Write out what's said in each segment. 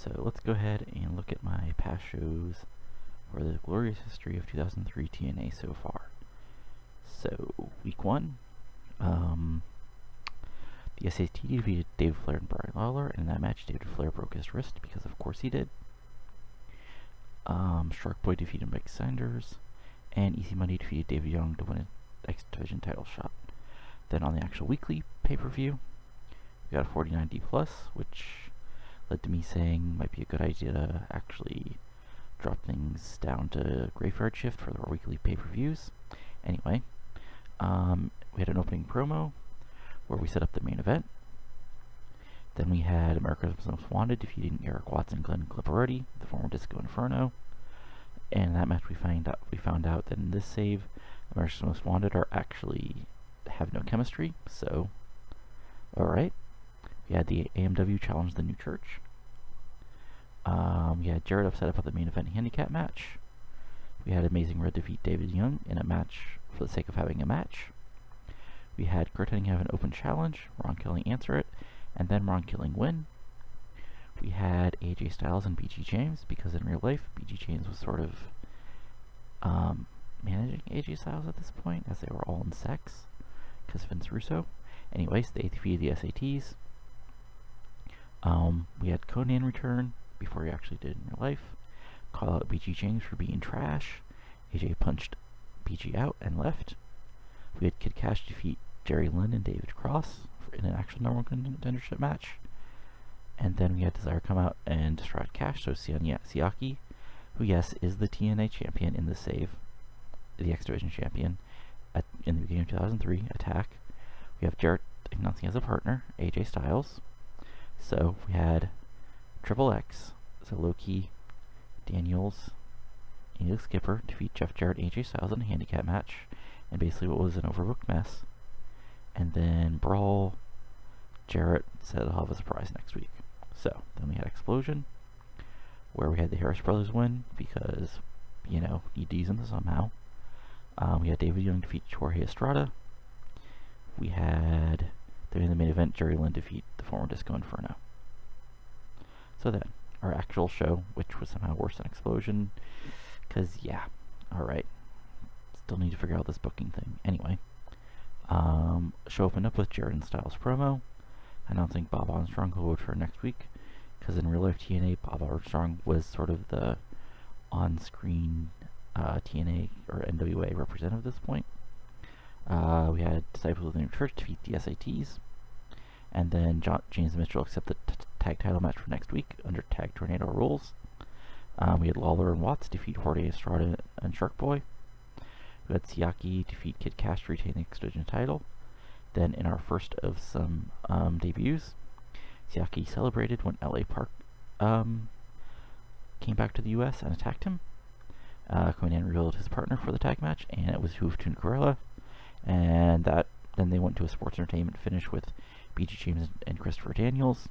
So let's go ahead and look at my past shows for the glorious history of 2003 TNA so far. So, week 1, the SAT defeated David Flair and Brian Lawler, and in that match David Flair broke his wrist, because of course he did. Shark Boy defeated Mike Sanders, and Easy Money defeated David Young to win an X Division title shot. Then on the actual weekly pay-per-view, we got a 49D+, which led to me saying might be a good idea to actually drop things down to Graveyard Shift for our weekly pay-per-views. Anyway, we had an opening promo where we set up the main event. Then we had America's Most Wanted defeating Eric Watts and Glenn Cliparotti, the former Disco Inferno. And in that match we found out that in this save, America's Most Wanted have no chemistry, so alright. We had the AMW challenge the New Church. We had Jarrett upset about the main event handicap match. We had Amazing Red defeat David Young in a match for the sake of having a match. We had Kurt Hennig have an open challenge, Ron Killing answer it, and then Ron Killing win. We had AJ Styles and BG James, because in real life, BG James was sort of managing AJ Styles at this point, as they were all in sex, because Vince Russo. Anyways, they defeated the SATs. We had Conan return, before he actually did in real life, call out BG James for being trash. AJ punched BG out and left. We had Kid Cash defeat Jerry Lynn and David Cross in an actual normal contendership match. And then we had Desire come out and destroy Cash, so Sianya Siaki, who, yes, is the TNA champion in the save, the X Division champion, in the beginning of 2003, attack. We have Jarrett announcing as a partner, AJ Styles. So we had Triple X, so Loki, Daniels, and Neil Skipper defeat Jeff Jarrett and AJ Styles in a handicap match, and basically what was an overbooked mess. And then Brawl, Jarrett said he'll have a surprise next week. So, then we had Explosion, where we had the Harris Brothers win, because, you know, need to use them somehow. We had David Young defeat Jorge Estrada. We had, during the main event, Jerry Lynn defeat the former Disco Inferno. So then, our actual show, which was somehow worse than Explosion, because, yeah, alright. Still need to figure out this booking thing. Anyway, show opened up with Jarrett and Styles promo, announcing Bob Armstrong will return next week, because in real life TNA, Bob Armstrong was sort of the on-screen TNA or NWA representative at this point. We had Disciples of the New Church defeat the SATs, and then James Mitchell accept the tag title match for next week under Tag Tornado rules. We had Lawler and Watts defeat Jorge Estrada and Shark Boy. We had Siaki defeat Kid Cash to retain the X Division title. Then, in our first of some debuts, Siaki celebrated when LA Park came back to the US and attacked him. Conan revealed his partner for the tag match, and it was Juventud Guerrilla. And then they went to a sports entertainment finish with BG James and Christopher Daniels.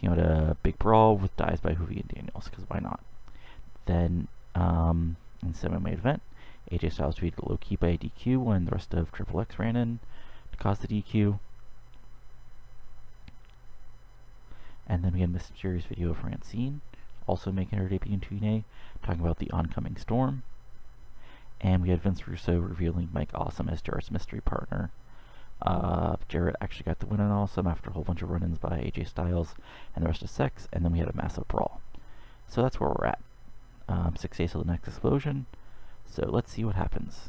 They had a big brawl with dives by Juvi and Daniels, because why not? Then, in the semi-main event, AJ Styles defeated Low-Key by a DQ when the rest of Triple X ran in to cause the DQ. And then we had a mysterious video of Francine also making her debut in TNA, talking about the oncoming storm. And we had Vince Russo revealing Mike Awesome as Jarrett's mystery partner. Jarrett actually got the win on Awesome after a whole bunch of run-ins by AJ Styles and the rest of Sex, and then we had a massive brawl. So that's where we're at. 6 days till the next Explosion. So let's see what happens.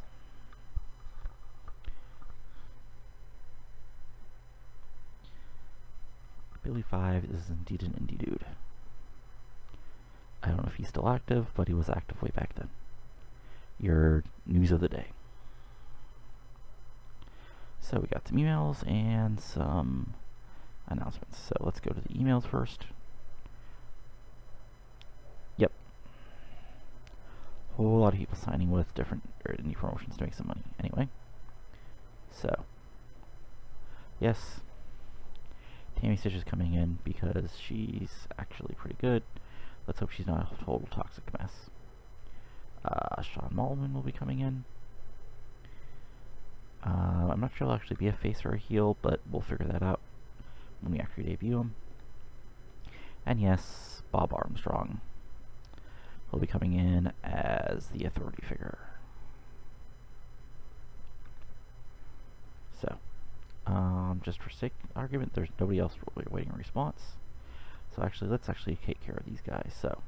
Billy 5 is indeed an indie dude. I don't know if he's still active, but he was active way back then. Your news of the day. So we got some emails and some announcements. So let's go to the emails first. Yep. Whole lot of people signing with different indie promotions to make some money. Anyway. So. Yes. Tammy Stitch is coming in because she's actually pretty good. Let's hope she's not a total toxic mess. Sean Malman will be coming in. I'm not sure he'll actually be a face or a heel, but we'll figure that out when we actually debut him. And yes, Bob Armstrong will be coming in as the authority figure. So, just for sake of argument, there's nobody else waiting a response. So actually, let's actually take care of these guys. So,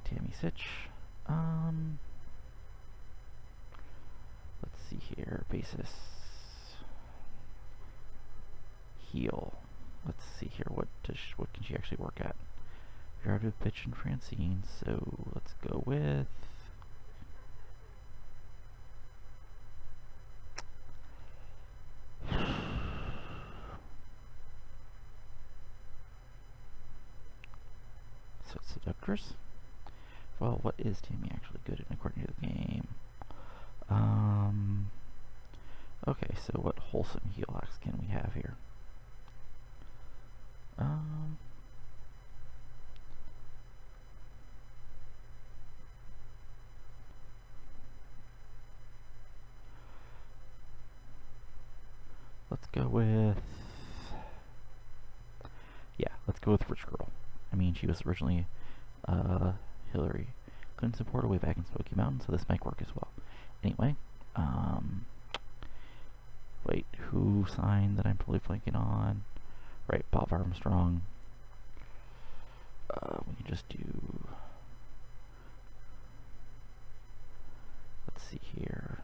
Tammy Sitch. Let's see here. Basis. Heal. Let's see here. What can she actually work at? Gerardo, Pitch, and Francine. So let's go with. So Seductress. Well, what is Tammy actually good at according to the game? Okay, so what wholesome heal hacks can we have here? Let's go with... Yeah, let's go with Rich Girl. I mean, she was originally Hillary Clinton supporter way back in Smoky Mountain, so this might work as well. Anyway, wait, who signed that I'm totally blanking on? Right, Bob Armstrong. We can just do... Let's see here.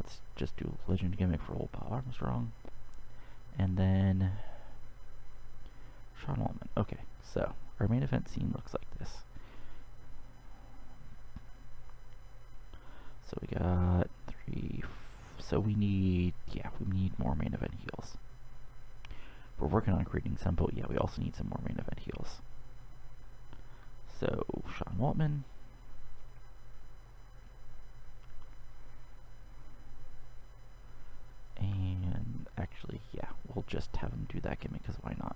Let's just do a legend gimmick for old Bob Armstrong. And then... Sean Waltman. Okay, so our main event scene looks like this. So we got 3... So we need... Yeah, we need more main event heels. We're working on creating some, but yeah, we also need some more main event heels. So, Sean Waltman. And actually, yeah, we'll just have him do that gimmick, because why not?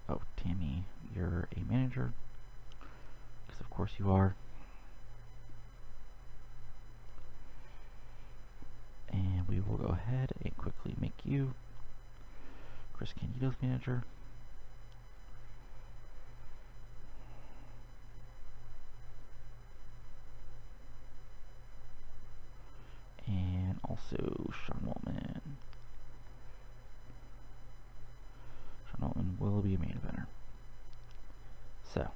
Oh, Tammy, you're a manager. Because of course you are. And we will go ahead and quickly make you Chris Candido's manager. And also Sean Waltman. Sean Waltman will be a main eventer. So,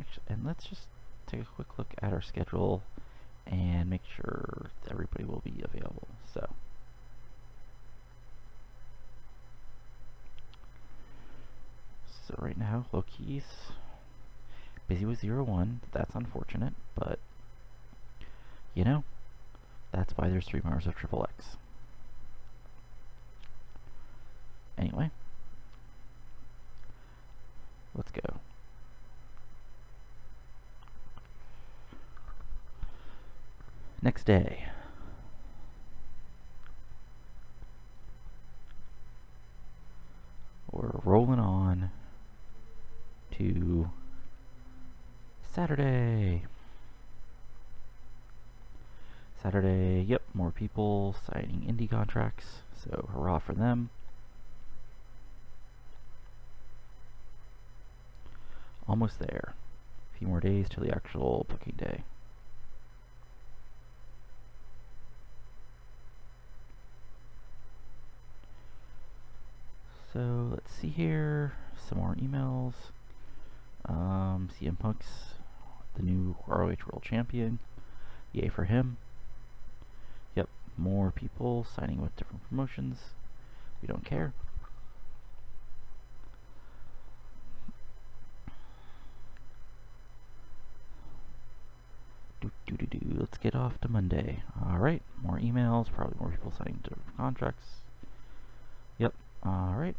actually, and let's just take a quick look at our schedule and make sure everybody will be available. So right now, Loki's busy with 0-1. That's unfortunate, but you know, that's why there's 3 members of Triple X. Anyway, let's go. Next day. We're rolling on to Saturday. Saturday, yep, more people signing indie contracts, so hurrah for them. Almost there. A few more days till the actual booking day. So let's see here, some more emails. CM Punk's the new ROH World Champion. Yay for him. Yep, more people signing with different promotions. We don't care. Let's get off to Monday. Alright, more emails, probably more people signing different contracts. Yep, alright.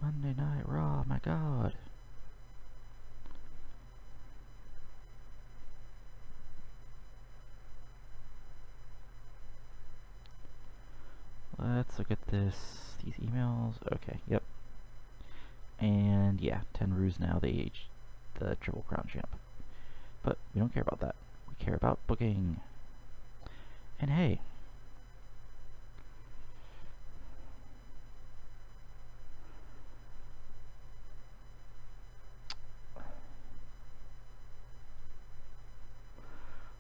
Monday Night Raw, my god. Let's look at these emails. Okay, yep. And yeah, Tenryu's now the Triple Crown champ. But we don't care about that. We care about booking. And hey,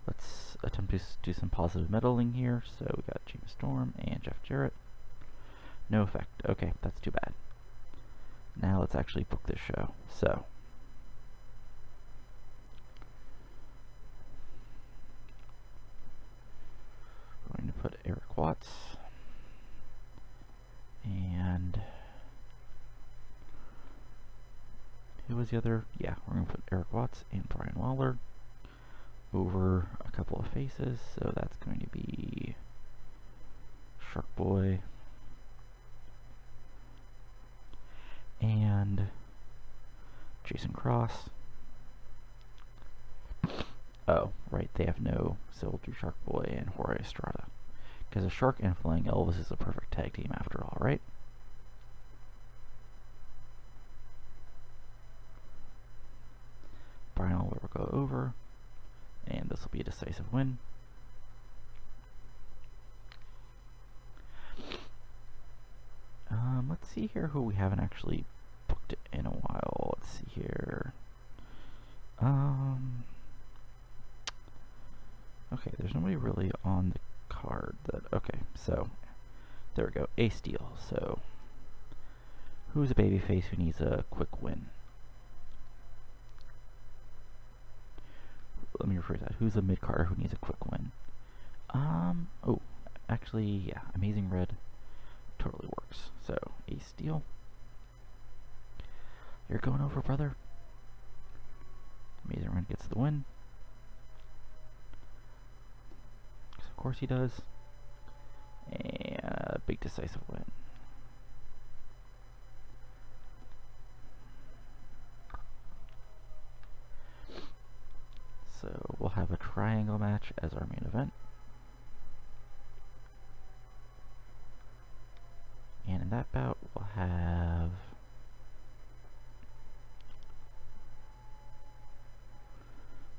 let's attempt to do some positive meddling here. So we got James Storm and Jeff Jarrett. No effect. Okay, that's too bad. Now let's actually book this show. So we're going to put Eric Watts and who was the other? Yeah, we're going to put Eric Watts and Brian Lawler over a couple of faces. So that's going to be Shark Boy and Jason Cross. Oh, right, they have no, so we'll do Shark Boy and Jorge Estrada. Because a Shark and Flying Elvis is a perfect tag team after all, right? Brian will go over, and this will be a decisive win. Let's see here who we haven't actually booked in a while. Let's see here. Okay, there's nobody really on the card that, okay, so, there we go, Ace Steel. So, who's a babyface who needs a quick win? Let me rephrase that. Who's a mid-carder who needs a quick win? Oh, actually, yeah, Amazing Red totally works. So, Ace Steel. You're going over, brother. Amazing Red gets the win. Of course he does. And a big decisive win. So we'll have a triangle match as our main event. And in that bout, we'll have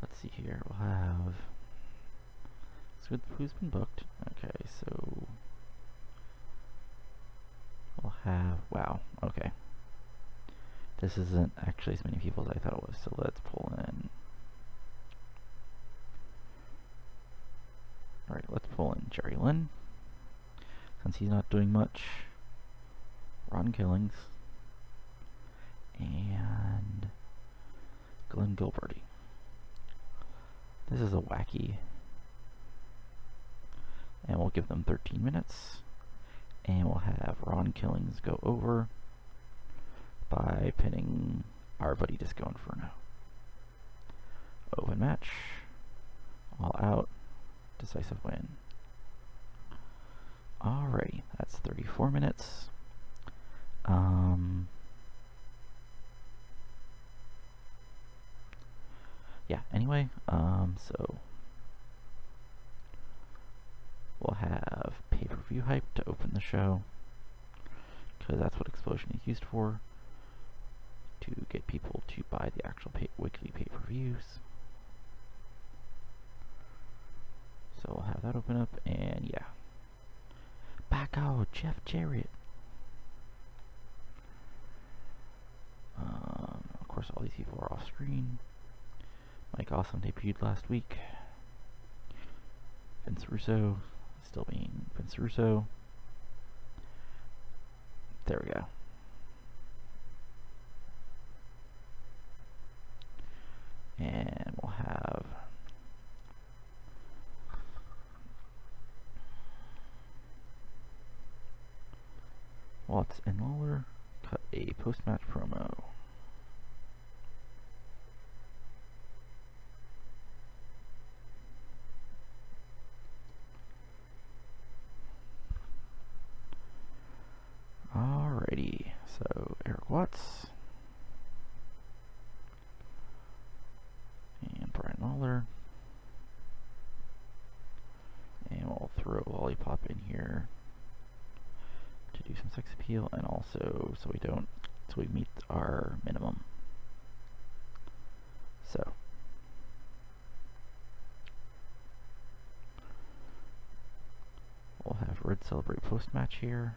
let's see here, we'll have so who's been booked? Okay, so we'll have, wow, okay. This isn't actually as many people as I thought it was, so let's pull in. Alright, let's pull in Jerry Lynn, since he's not doing much. Ron Killings. And Glenn Gilberty. This is a wacky. And we'll give them 13 minutes. And we'll have Ron Killings go over by pinning our buddy Disco Inferno. Open match. All out. Decisive win. Alrighty, that's 34 minutes. Yeah, anyway, so we'll have pay-per-view hype to open the show, because that's what Explosion is used for, to get people to buy the actual weekly pay-per-views. So we'll have that open up, and yeah. Back out, Jeff Jarrett. Of course, all these people are off screen. Mike Awesome debuted last week. Vince Russo, still being Vince Russo. There we go. And we'll have Watts and Lawler cut a post-match promo. Alrighty, so Eric Watts and Brian Lawler, and we'll throw Lollipop in here do some sex appeal, and also so we meet our minimum. So we'll have Red celebrate post-match here.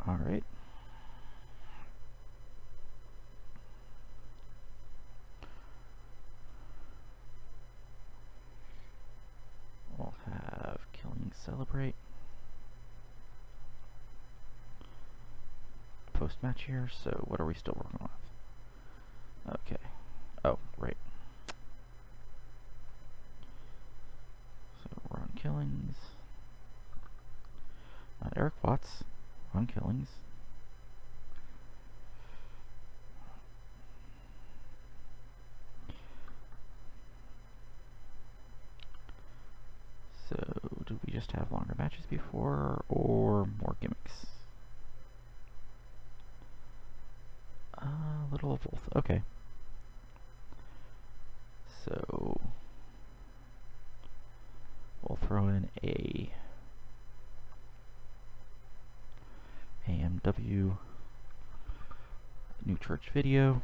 All right. We'll have Killing celebrate. Post-match here, so what are we still working with? Okay. Oh, right. So we're on Killings. Not Eric Watts. On Killings. So, did we just have longer matches before, or more gimmicks? A little of both. Okay. So, we'll throw in a AMW New Church video.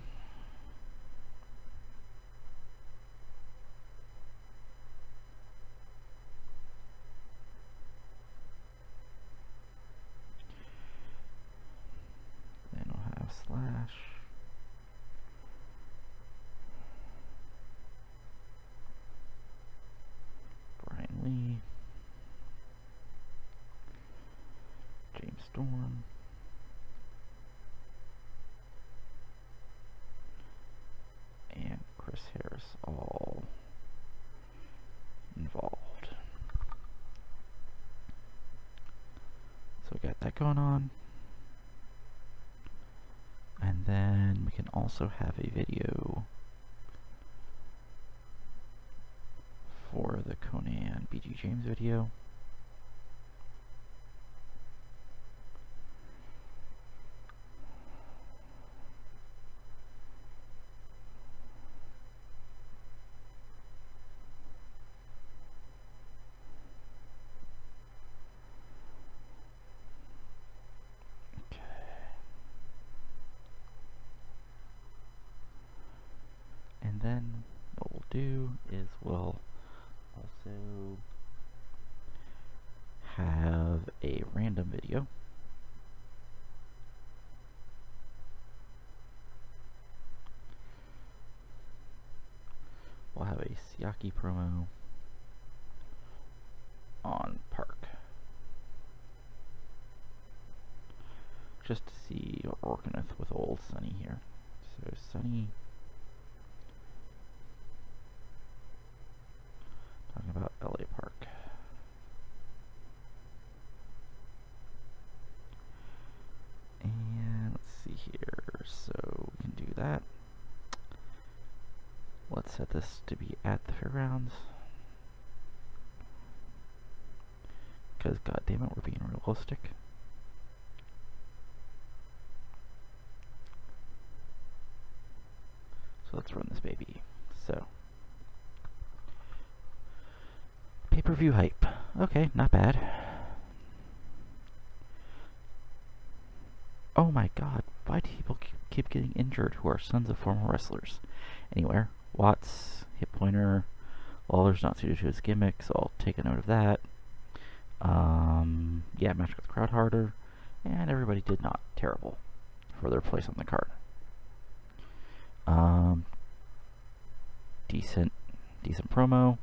Then we'll have Slash. Brian Lee. James Storm. And Chris Harris all involved. So we got that going on. And then we can also have a video for the Conan BG James video. And then what we'll do is we'll also have a random video. We'll have a Siaki promo on Park. Just to see what we're working with old Sunny here. So Sunny talking about LA Park. And let's see here. So we can do that. Let's set this to be at the fairgrounds. Because goddammit, we're being realistic. So let's run this baby. So pay-per-view hype. Okay, not bad. Oh my god, why do people keep getting injured who are sons of former wrestlers? Anywhere. Watts, hip pointer. Lawler's not suited to his gimmick, so I'll take a note of that. Yeah, match got the crowd harder. And everybody did not terrible for their place on the card. Decent promo.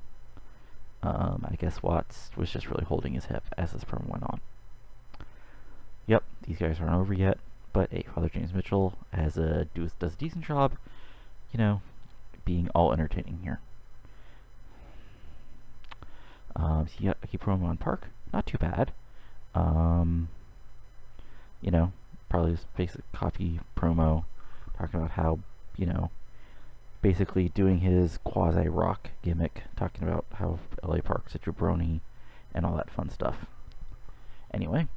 I guess Watts was just really holding his hip as this promo went on. Yep, these guys aren't over yet, but hey, Father James Mitchell does a decent job, you know, being all entertaining here. Siaki promo on Park, not too bad. You know, probably just basic coffee promo, talking about how, you know, basically doing his quasi-rock gimmick, talking about how LA Park's a jabroni and all that fun stuff. Anyway,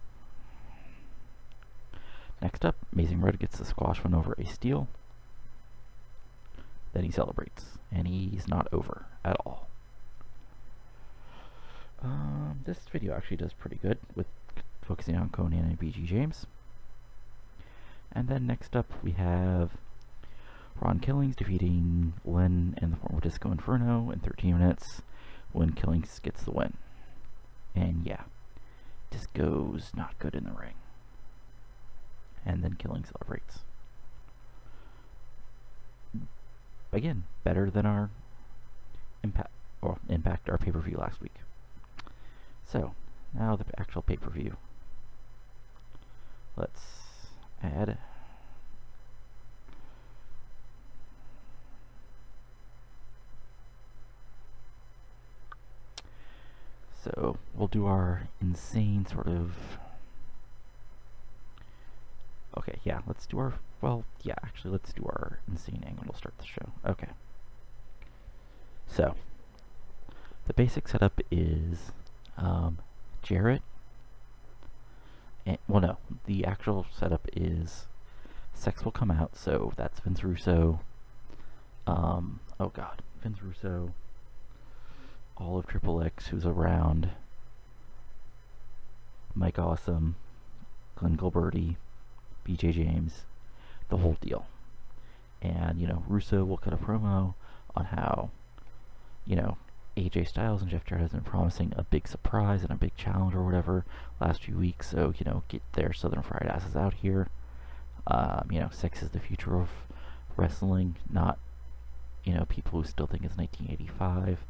next up, Amazing Red gets the squash win over Ace Steel. Then he celebrates, and he's not over at all. This video actually does pretty good with focusing on Konnan and BG James. And then next up we have Ron Killings defeating Len and the former Disco Inferno in 13 minutes when Killings gets the win. And yeah, Disco's not good in the ring. And then Killings celebrates. Again, better than our Impact, our pay-per-view last week. So, now the actual pay-per-view. Let's add so we'll do our insane sort of okay, yeah, let's do our let's do our insane angle to start the show. Okay. So the basic setup is Jarrett, and, well, no, the actual setup is Sex will come out, so that's Vince Russo, Vince Russo, all of Triple X who's around, Mike Awesome, Glenn Gilberti, BJ James, the whole deal. And, Russo will cut a promo on how, AJ Styles and Jeff Jarrett has been promising a big surprise and a big challenge or whatever last few weeks, so, get their Southern Fried asses out here. Sex is the future of wrestling, not, people who still think it's 1985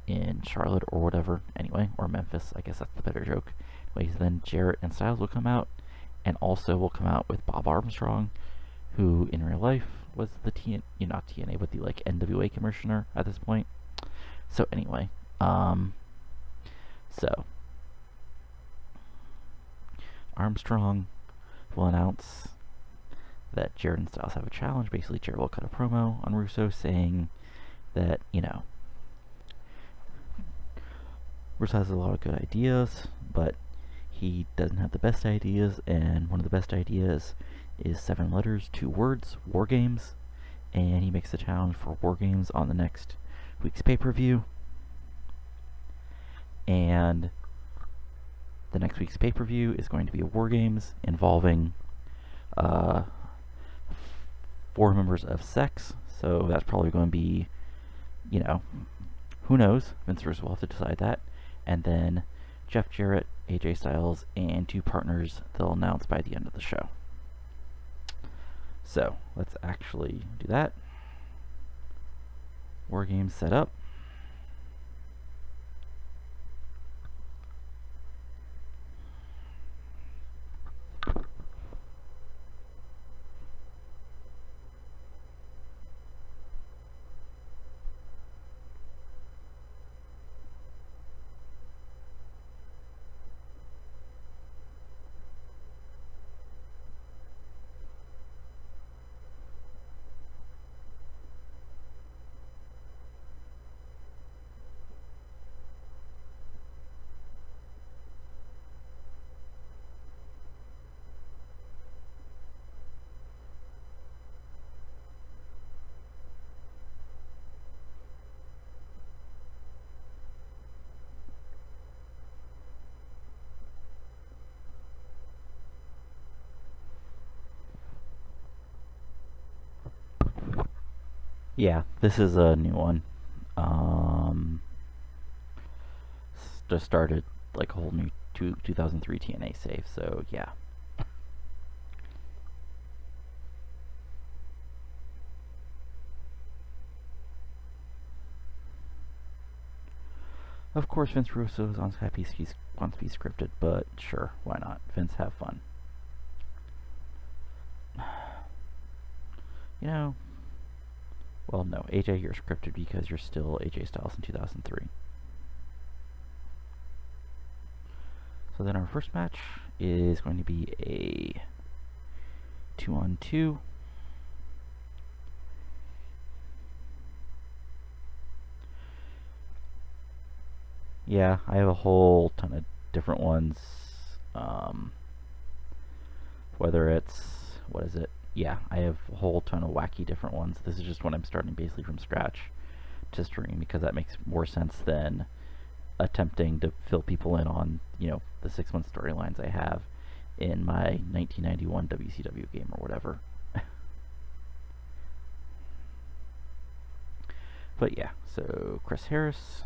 in Charlotte or whatever, anyway, or Memphis, I guess that's the better joke. Anyways, then Jarrett and Styles will come out, and also will come out with Bob Armstrong, who in real life was the not TNA, but the NWA commissioner at this point. So anyway, so Armstrong will announce that Jarrett and Styles have a challenge. Basically, Jarrett will cut a promo on Russo saying that, Russo has a lot of good ideas, but he doesn't have the best ideas, and one of the best ideas is 7 letters, 2 words, War Games, and he makes the challenge for War Games on the next week's pay-per-view. And the next week's pay-per-view is going to be a War Games involving 4 members of Sex, so that's probably going to be, who knows, Vince Russo will have to decide that. And then Jeff Jarrett, AJ Styles, and 2 partners they'll announce by the end of the show. So, let's actually do that. War Games set up. Yeah, this is a new one. Just started like a whole new 2003 TNA save, so yeah. Of course, Vince Russo is unhappy he wants to be scripted, but sure, why not? Vince, have fun. Well, no, AJ, you're scripted because you're still AJ Styles in 2003. So then our first match is going to be a 2-on-2. Yeah, I have a whole ton of different ones. Um, whether it's, what is it? Yeah, I have a whole ton of wacky different ones. This is just one I'm starting basically from scratch to stream because that makes more sense than attempting to fill people in on, the 6-month storylines I have in my 1991 WCW game or whatever. But yeah, so Chris Harris,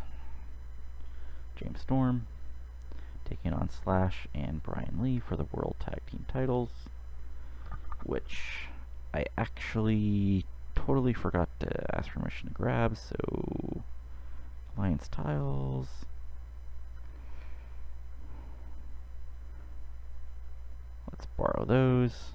James Storm, taking on Slash and Brian Lee for the World Tag Team titles, which I actually totally forgot to ask permission to grab, so Alliance tiles. Let's borrow those.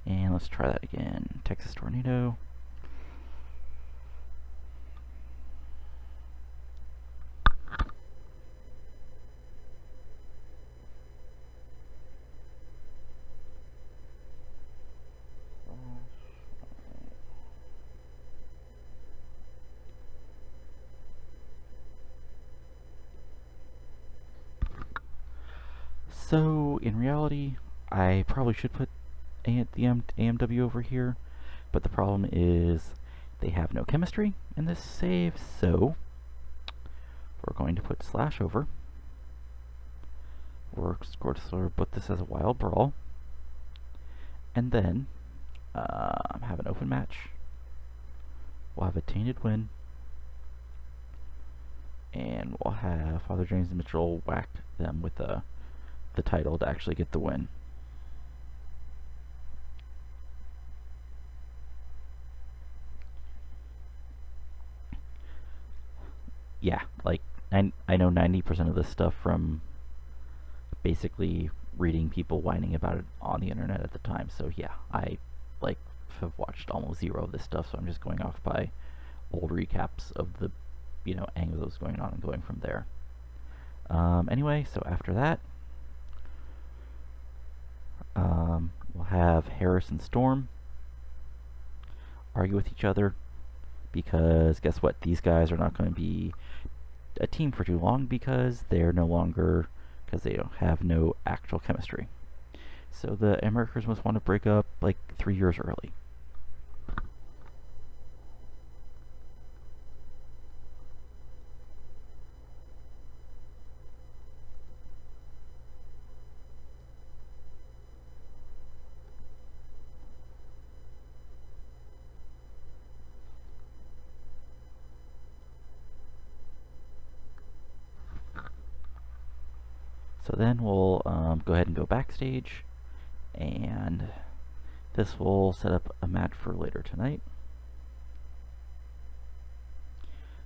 And let's try that again. Texas Tornado. So, in reality, I probably should put the AMW over here, but the problem is they have no chemistry in this save, so we're going to put Slash over. We're going to sort of put this as a wild brawl, and then have an open match. We'll have a tainted win, and we'll have Father James and Mitchell whack them with the title to actually get the win. Yeah, like, I know 90% of this stuff from basically reading people whining about it on the internet at the time, so yeah, I have watched almost zero of this stuff, so I'm just going off by old recaps of the angles that was going on and going from there. Anyway, so after that, we'll have Harris and Storm argue with each other, because guess what? These guys are not going to be a team for too long because they're no longer, because they don't have no actual chemistry. So the Americans must want to break up like 3 years early. So then we'll go ahead and go backstage, and this will set up a match for later tonight.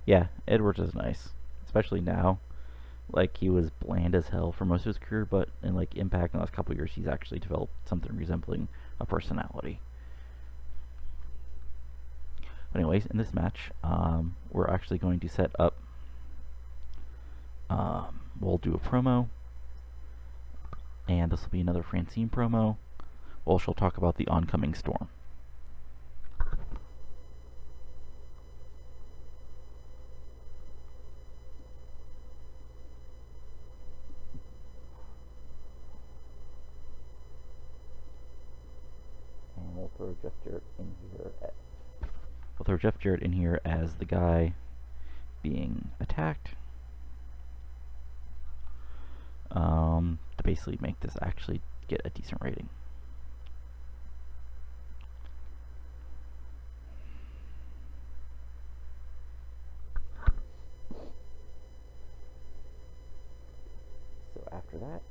Yeah, Edwards is nice, especially now. Like, he was bland as hell for most of his career, but in like Impact in the last couple of years, he's actually developed something resembling a personality. But anyways, in this match, we're actually going to set up. We'll do a promo, and this will be another Francine promo. Well, she'll talk about the oncoming storm. And we'll throw Jeff Jarrett in here. We'll throw Jeff Jarrett in here as the guy being attacked. To basically make this actually get a decent rating. So after that,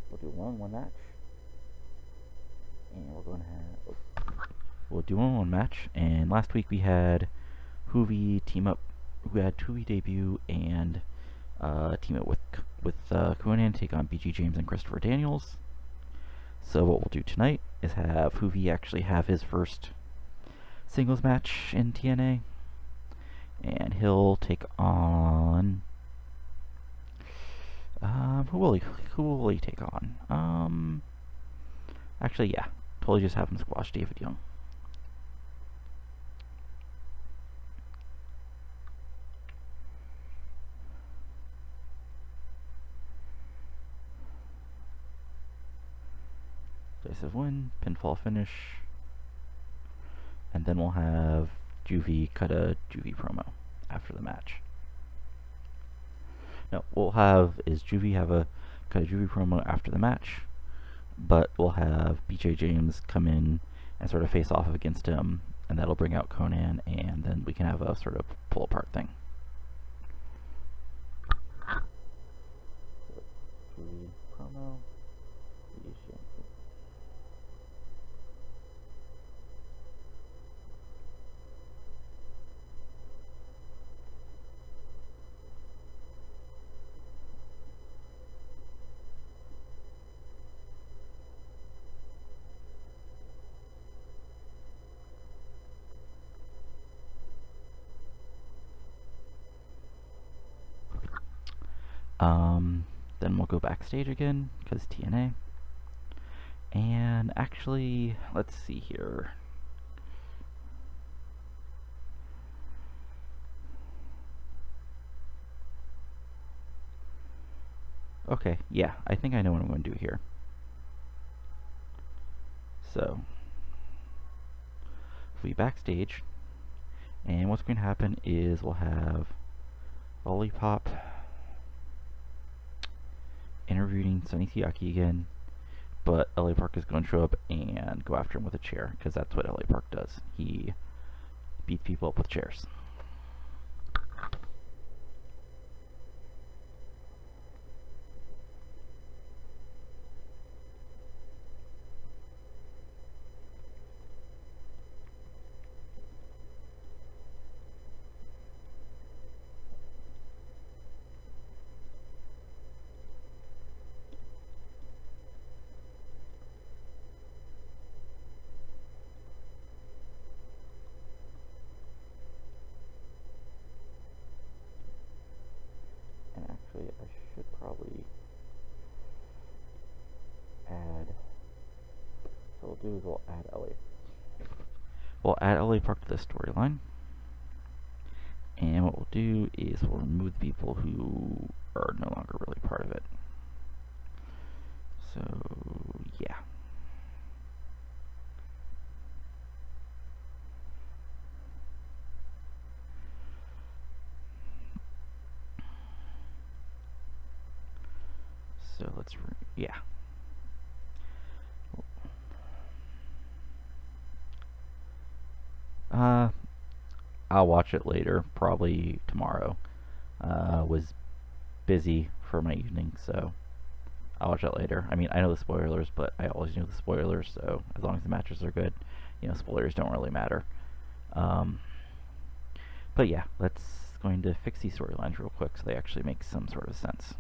we'll do a one-on-one match, and we're going to have. We'll do a one-on-one match, and last week we had Juvi team up. We had Juvi debut and team up with Konnan, take on BG James and Christopher Daniels. So what we'll do tonight is have Juvi actually have his first singles match in TNA, and he'll take on Who will he take on? Actually, yeah, totally just have him squash David Young. Decisive win, pinfall finish, and then we'll have Juvie cut a Juvie promo after the match. No, we'll have is Juvie have a cut a Juvie promo after the match, but we'll have BJ James come in and sort of face off against him, and that'll bring out Conan, and then we can have a sort of pull apart thing. Juvie promo. Then we'll go backstage again, because TNA. And actually, let's see here. Okay, yeah, I think I know what I'm going to do here. So, we'll be backstage, and what's going to happen is we'll have Lollipop interviewing Sonny Siaki again, but LA Park is going to show up and go after him with a chair, because that's what LA Park does. He beats people up with chairs. Actually, I should probably add. So what we'll do is we'll add LA Park to the storyline, and what we'll do is we'll remove the people who are no longer really part of it. So yeah. So let's, yeah. I'll watch it later, probably tomorrow. Was busy for my evening, so I'll watch it later. I mean, I know the spoilers, but I always knew the spoilers, so as long as the matches are good, you know, spoilers don't really matter. But yeah, let's going to fix these storylines real quick so they actually make some sort of sense.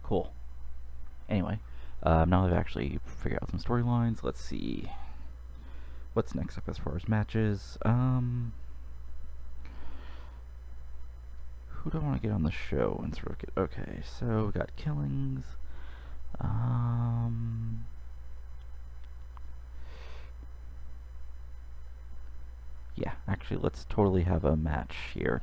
Cool. Anyway, now that I've actually figured out some storylines, let's see what's next up as far as matches. Who do I want to get on the show and sort of get? Okay, so we got Killings. Yeah, actually, let's totally have a match here.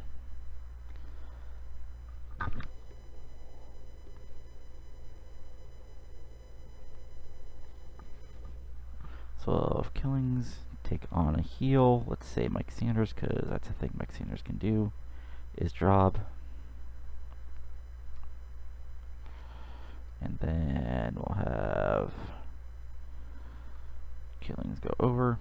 So if Killings take on a heel, let's say Mike Sanders, because that's a thing Mike Sanders can do, is job. And then we'll have Killings go over.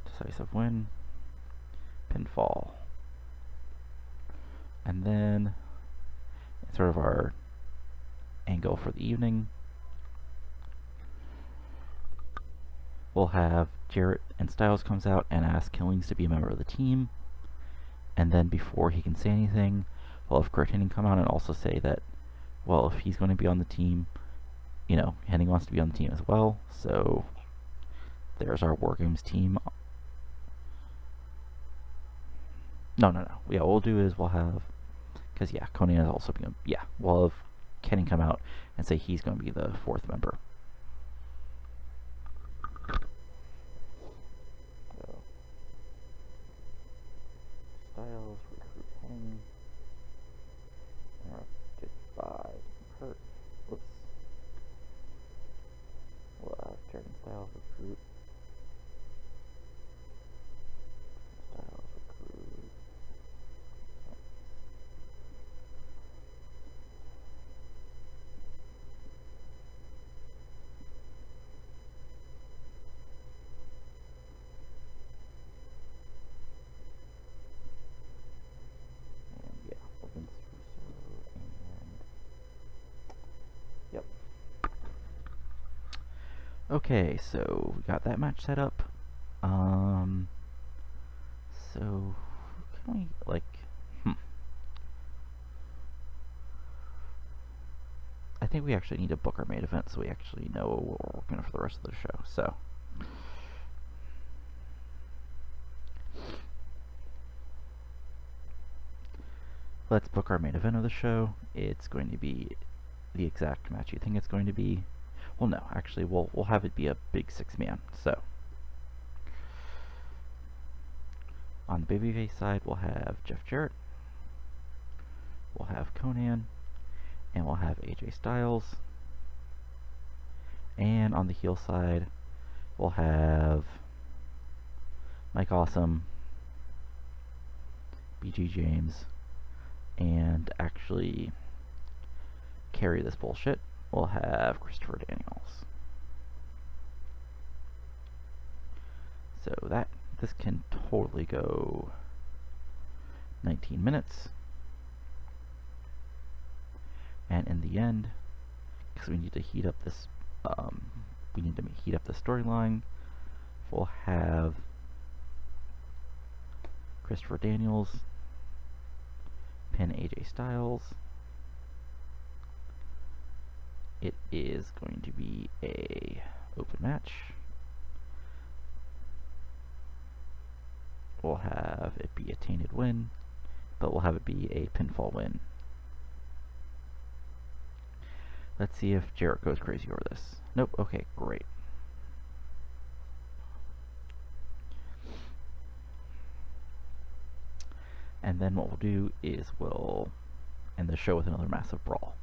Decisive win. Pinfall. And then, sort of our angle for the evening, we'll have Jarrett and Styles comes out and asks Killings to be a member of the team. And then before he can say anything, we'll have Kurt Hennig come out and also say that, well, if he's going to be on the team, you know, Hennig wants to be on the team as well. So there's our War Games team. No. Yeah, what we'll do is we'll have, because yeah, Konnan is also going to, yeah, we'll have Hennig come out and say he's going to be the fourth member. So, Styles, recruit Hennig. Interrupted by Kurt. Whoops. We'll have Jarrett and Styles recruit. Styles recruit. Okay, so we got that match set up. So can we like, I think we actually need to book our main event so we actually know what we're working on for the rest of the show. So let's book our main event of the show. It's going to be the exact match you think it's going to be. Well, no, actually, we'll have it be a big 6-man. So, on the babyface side, we'll have Jeff Jarrett, we'll have Konnan, and we'll have AJ Styles. And on the heel side, we'll have Mike Awesome, BG James, and actually carry this bullshit, we'll have Christopher Daniels. So this can totally go 19 minutes. And in the end, because we need to heat up this, storyline, we'll have Christopher Daniels pin AJ Styles. It is going to be a open match. We'll have it be a tainted win, but we'll have it be a pinfall win. Let's see if Jarrett goes crazy over this. Nope, okay, great. And then what we'll do is we'll end the show with another massive brawl.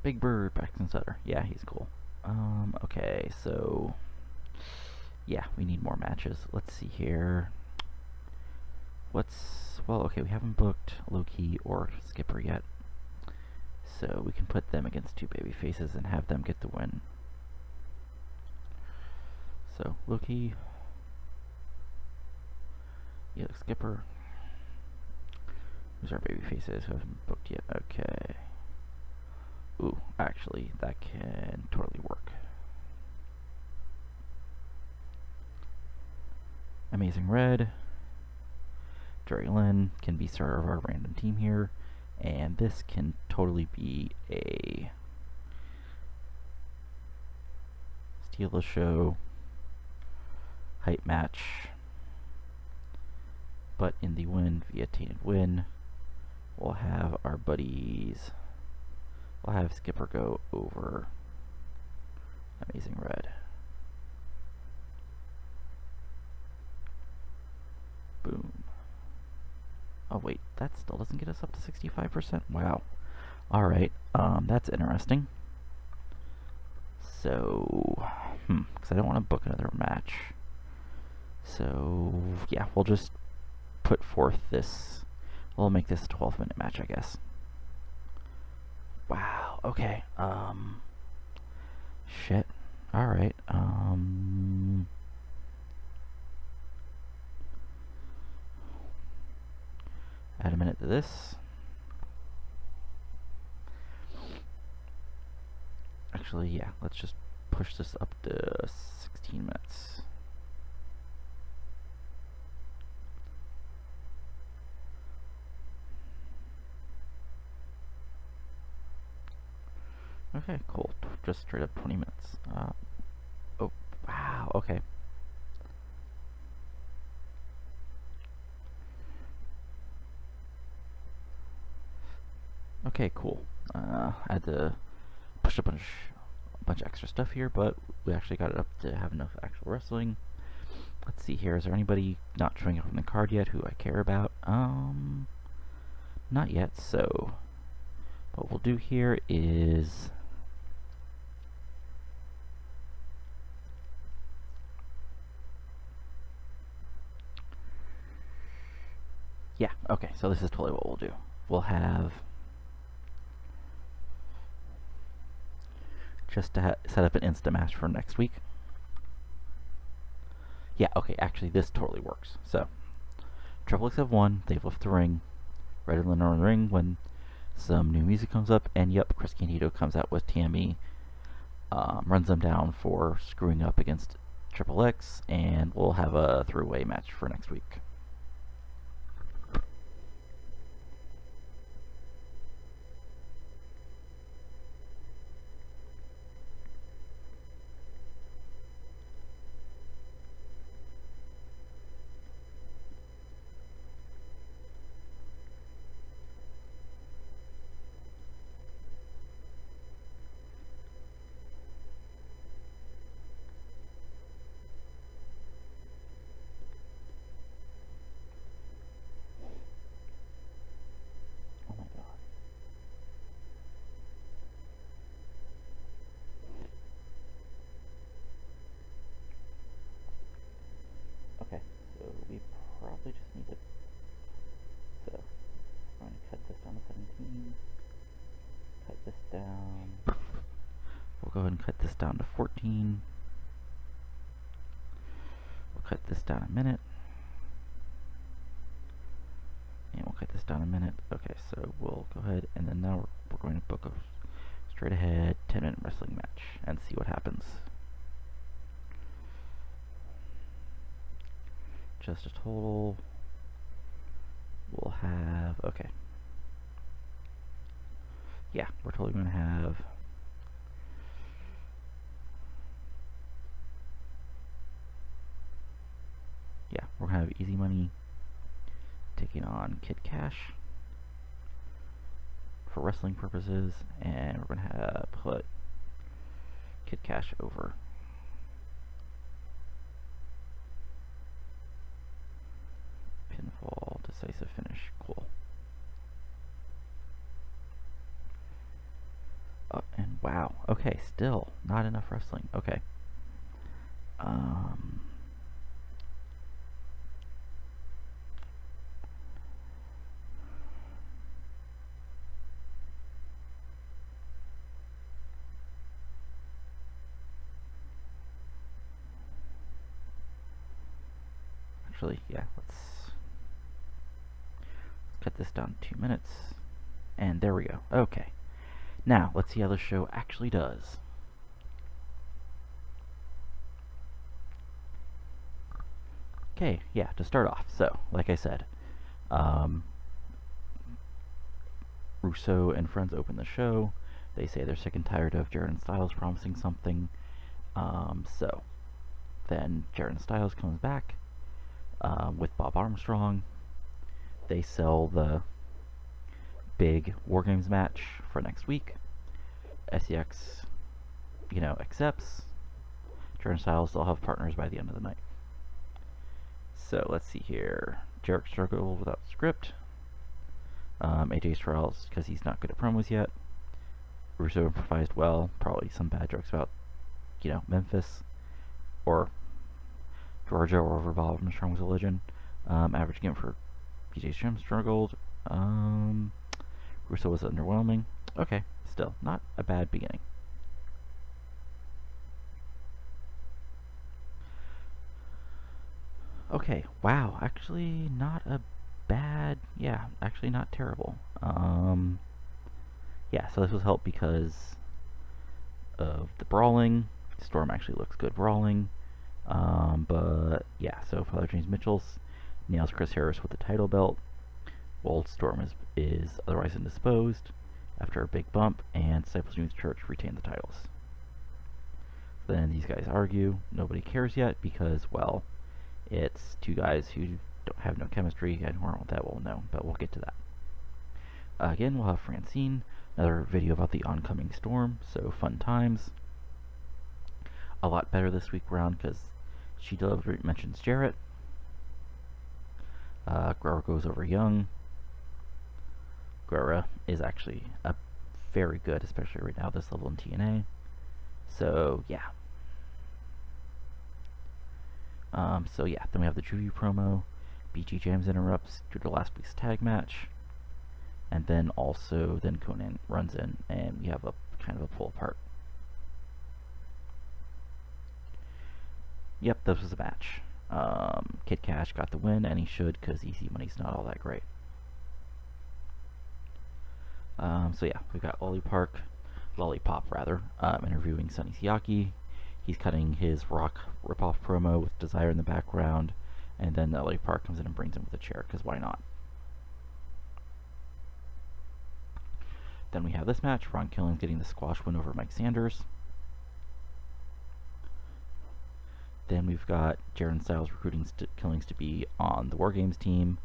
Big Bird, Braxton Sutter. Yeah, he's cool. Okay, so yeah, we need more matches. Let's see here. Well, okay, we haven't booked Low-Ki or Skipper yet. So we can put them against two baby faces and have them get the win. So Low-Ki, yeah, Skipper. Who's our baby faces who haven't booked yet? Okay. Ooh, Actually, that can totally work. Amazing Red. Jerry Lynn can be sort of our random team here. And this can totally be a steal the show hype match. But in the win via Tainted Win, we'll have our buddies. We'll have Skipper go over Amazing Red. Boom. Oh wait, that still doesn't get us up to 65%? Wow. Alright, that's interesting. So, because I don't want to book another match. So, yeah, we'll just put forth this. We'll make this a 12-minute match, I guess. Wow, okay. Shit. Alright, add a minute to this. Actually, yeah, let's just push this up to 16 minutes. Okay, cool. Just straight up 20 minutes. Oh, wow, okay. Okay, cool. I had to push a bunch of extra stuff here, but we actually got it up to have enough actual wrestling. Let's see here. Is there anybody not showing up on the card yet who I care about? Not yet. So what we'll do here is yeah, okay. So this is totally what we'll do. We'll have just to set up an instant match for next week. Yeah, okay, actually this totally works. So, Triple X have won, they've left the ring, Red and Lynn are in the ring when some new music comes up, and yep, Chris Candido comes out with Tammy, runs them down for screwing up against Triple X, and we'll have a three-way match for next week. Okay, so we probably just need to, so I'm going to cut this down to 17, cut this down, we'll go ahead and cut this down to 14, we'll cut this down a minute, and we'll cut this down a minute. Okay, so we'll go ahead, and then now we're going to book a straight ahead 10-minute wrestling match and see what happens. Just a total, we'll have, okay, yeah, we're totally going to have, yeah, we're going to have Easy Money taking on Kid Cash for wrestling purposes, and we're going to put Kid Cash over. Pinfall, decisive finish, cool. Oh, and wow, okay, still not enough wrestling. Okay. Actually, yeah, let's cut this down to 2 minutes. And there we go. Okay. Now, let's see how the show actually does. Okay, yeah, to start off, so, like I said, Russo and friends open the show. They say they're sick and tired of Jared and Styles promising something. So, then Jared and Styles comes back with Bob Armstrong. They sell the big War Games match for next week. SEX, accepts. Jared and Styles still have partners by the end of the night. So let's see here. Jarrett struggled without script. AJ Styles, because he's not good at promos yet. Russo improvised well. Probably some bad jokes about, Memphis or Georgia or wherever Bob Armstrong was a legend. Average game for BJ Strim struggled. Russo was underwhelming. Okay, still not a bad beginning. Okay, wow, actually not a bad, yeah, actually not terrible. Yeah, so this was helped because of the brawling. Storm actually looks good brawling. But yeah, so Father James Mitchell's nails Chris Harris with the title belt. Storm is otherwise indisposed after a big bump, and Disciples Youth Church retain the titles. Then these guys argue. Nobody cares yet because, well, it's two guys who don't have no chemistry, and who aren't that well known, but we'll get to that. Again, we'll have Francine, another video about the oncoming storm, so fun times. A lot better this week round because she mentions Jarrett. Guerrera goes over Young. Guerrera is actually very good, especially right now this level in TNA. So yeah. Then we have the Juvie promo. BG James interrupts due to last week's tag match. And then Conan runs in and we have a kind of a pull apart. Yep, this was a match. Kid Cash got the win, and he should, because Easy Money's not all that great. We've got Lollipop interviewing Sonny Siaki. He's cutting his Rock ripoff promo with Desire in the background, and then Lollipop comes in and brings him with a chair, because why not? Then we have this match, Ron Killings getting the squash win over Mike Sanders. Then we've got Jared and Styles recruiting Killings to be on the War Games team.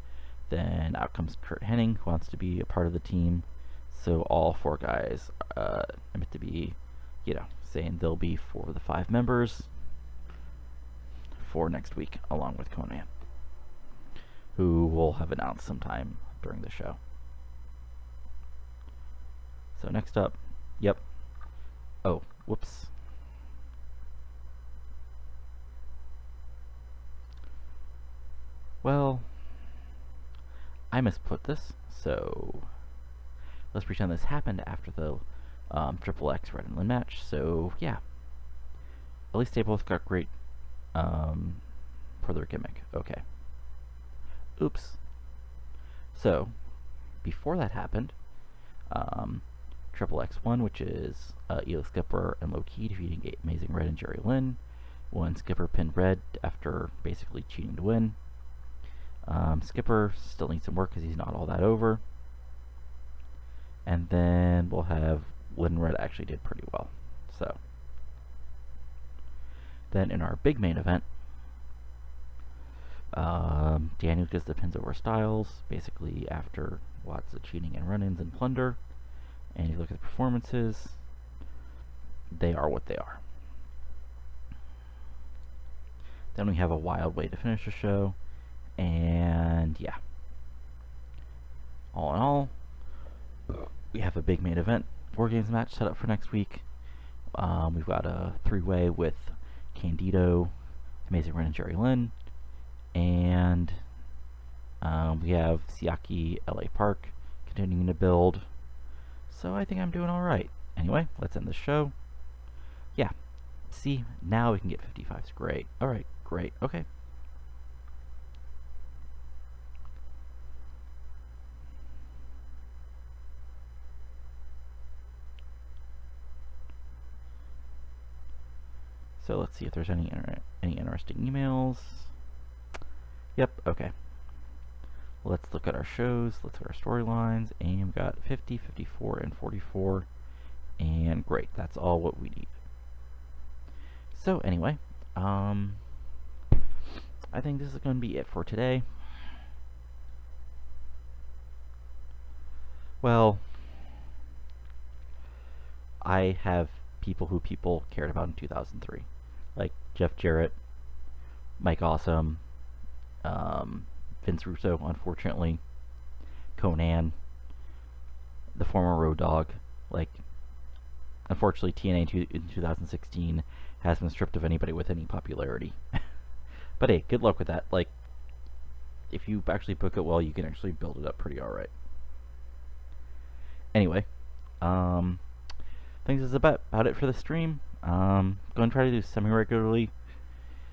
Then out comes Kurt Hennig, who wants to be a part of the team. So all four guys are meant to be, saying they'll be for the 5 members for next week, along with Conan, who we'll have announced sometime during the show. So next up, yep. Oh, whoops. Well, I misput this, so let's pretend this happened after the Triple X Red and Lynn match. So yeah, at least they both got great for their gimmick. Okay. Oops. So before that happened, Triple X won, which is Ela Skipper and Low Key defeating Amazing Red and Jerry Lynn. When Skipper pinned Red after basically cheating to win. Skipper still needs some work because he's not all that over. And then we'll have Lynn and Red actually did pretty well. So then in our big main event, Daniel gets the pins over Styles, basically after lots of cheating and run-ins and plunder. And you look at the performances, they are what they are. Then we have a wild way to finish the show. And yeah, all in all, we have a big main event War Games match set up for next week. We've got a 3-way with Candido, Amazing Red, and Jerry Lynn, and we have Siaki, LA Park continuing to build. So I think I'm doing all right. Anyway, let's end the show. Yeah, see, now we can get 55s. Great. All right, great. Okay. So let's see if there's any interesting emails. Yep, okay. Let's look at our shows, let's look at our storylines, and we've got 50, 54, and 44. And great, that's all what we need. So anyway, I think this is going to be it for today. Well, I have people who people cared about in 2003, like Jeff Jarrett, Mike Awesome, Vince Russo, unfortunately, Conan, the former Road Dogg. Like, unfortunately, TNA in 2016 has been stripped of anybody with any popularity. But hey, good luck with that. Like, if you actually book it well, you can actually build it up pretty alright. Anyway, I think this is about it for the stream. Going to try to do semi-regularly.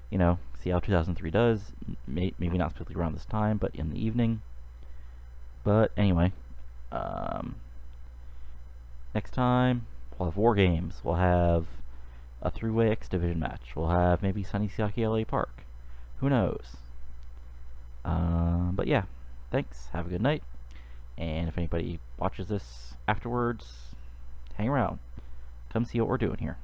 You know, see how 2003 does. Maybe not specifically around this time, but in the evening. But anyway, next time we'll have War Games. We'll have a 3-way X Division match. We'll have maybe Sunny Siaki LA Park. Who knows? But yeah, thanks. Have a good night. And if anybody watches this afterwards, hang around. Come see what we're doing here.